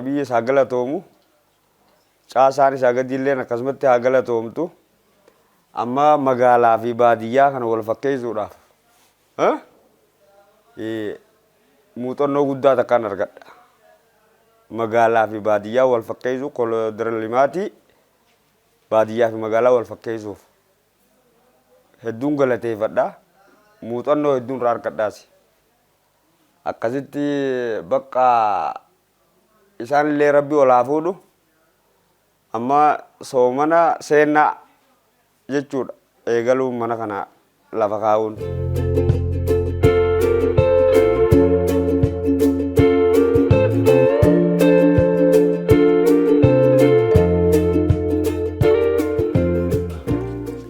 Abiyyi sagalatoomu caasaan sagadilleen akkasumatti hagalaatoomtu amma magaalaa fi baadiyyaa kana wal fakkeessuudhaaf muuxannoo guddaa takkaan argadha. Magaalaa fi baadiyyaa wal fakkeessu koloodira limaati baadiyyaa fi magaalaa wal fakkeessuuf hedduun galateeffadha. Muuxannoo hedduun irraa argadhaasi. Akkasitti bakka isaan illee rabbi olaa fuudhu amma soomana seenaa jechuudha eegaluu mana kana lafa kaa'uun.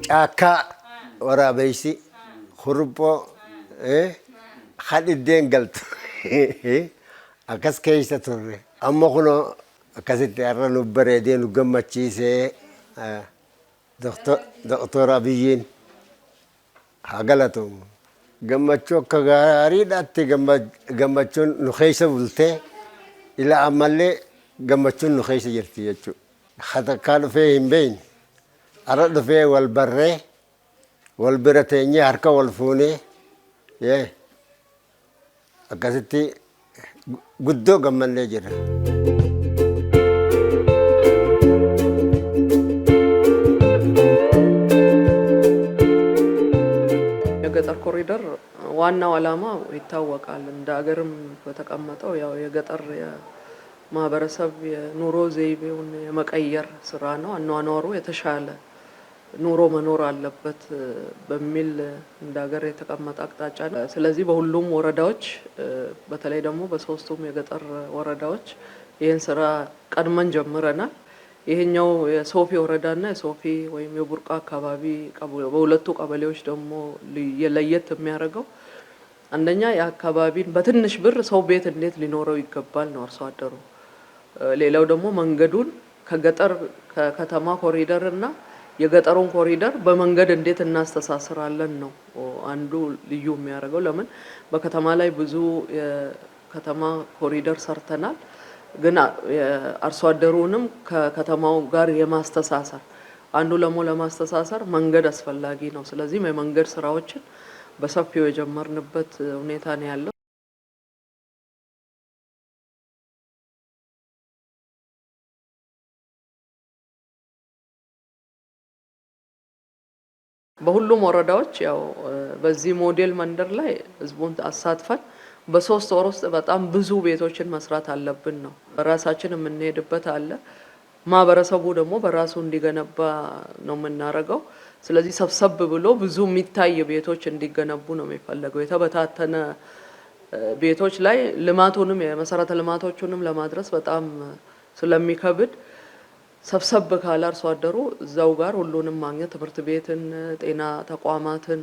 Caakkaa waraabeysi hurboo hadhiddeen galtu akkas keessa turre amma kunoo akkasitti har'a nu bareedee nu gammachiisee Dr. Abiyyiin haa galatoomu. Gammachuu akka gaariidhaatti gammachuun nu keessa bultee ila ammallee gammachuun nu keessa jirti jechuudha. Hatakkaa dhufee hin beeyne har'a dhufee wal barree wal bira teenyee harka wal fuunee akkasitti guddoo gammannee jira. የገጠር ኮሪደር ዋናው ዓላማ ይታወቃል። እንደ ሀገርም በተቀመጠው ያው የገጠር ማህበረሰብ የኑሮ ዘይቤውን የመቀየር ስራ ነው። አኗኗሩ የተሻለ ኑሮ መኖር አለበት በሚል እንደ ሀገር የተቀመጠ አቅጣጫ ነው። ስለዚህ በሁሉም ወረዳዎች በተለይ ደግሞ በሶስቱም የገጠር ወረዳዎች ይህን ስራ ቀድመን ጀምረናል። ይሄኛው የሶፊ ወረዳና የሶፊ ወይም የቡርቃ አካባቢ በሁለቱ ቀበሌዎች ደግሞ ለየት የሚያደርገው አንደኛ የአካባቢን በትንሽ ብር ሰው ቤት እንዴት ሊኖረው ይገባል ነው አርሶ አደሩ። ሌላው ደግሞ መንገዱን ከገጠር ከከተማ ኮሪደር እና የገጠሩን ኮሪደር በመንገድ እንዴት እናስተሳስራለን ነው አንዱ ልዩ የሚያደርገው። ለምን በከተማ ላይ ብዙ የከተማ ኮሪደር ሰርተናል፣ ግን አርሶ አደሩንም ከከተማው ጋር የማስተሳሰር አንዱ ለማስተሳሰር መንገድ አስፈላጊ ነው። ስለዚህ የመንገድ ስራዎችን በሰፊው የጀመርንበት ሁኔታ ነው ያለው። በሁሉም ወረዳዎች ያው በዚህ ሞዴል መንደር ላይ ህዝቡን አሳትፈን በሶስት ወር ውስጥ በጣም ብዙ ቤቶችን መስራት አለብን ነው። በራሳችን የምንሄድበት አለ፣ ማህበረሰቡ ደግሞ በራሱ እንዲገነባ ነው የምናደርገው። ስለዚህ ሰብሰብ ብሎ ብዙ የሚታይ ቤቶች እንዲገነቡ ነው የሚፈለገው። የተበታተነ ቤቶች ላይ ልማቱንም የመሰረተ ልማቶቹንም ለማድረስ በጣም ስለሚከብድ ሰብሰብ ካለ አርሶ አደሩ እዛው ጋር ሁሉንም ማግኘት ትምህርት ቤትን፣ ጤና ተቋማትን፣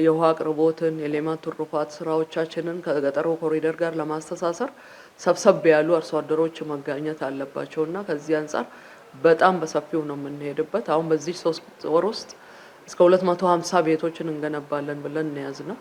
የውሃ አቅርቦትን፣ የሌማት ትሩፋት ስራዎቻችንን ከገጠሩ ኮሪደር ጋር ለማስተሳሰር ሰብሰብ ያሉ አርሶ አደሮች መገኘት አለባቸውና ከዚህ አንፃር በጣም በሰፊው ነው የምንሄድበት። አሁን በዚህ 3 ወር ውስጥ እስከ 250 ቤቶችን እንገነባለን ብለን ያዝነው።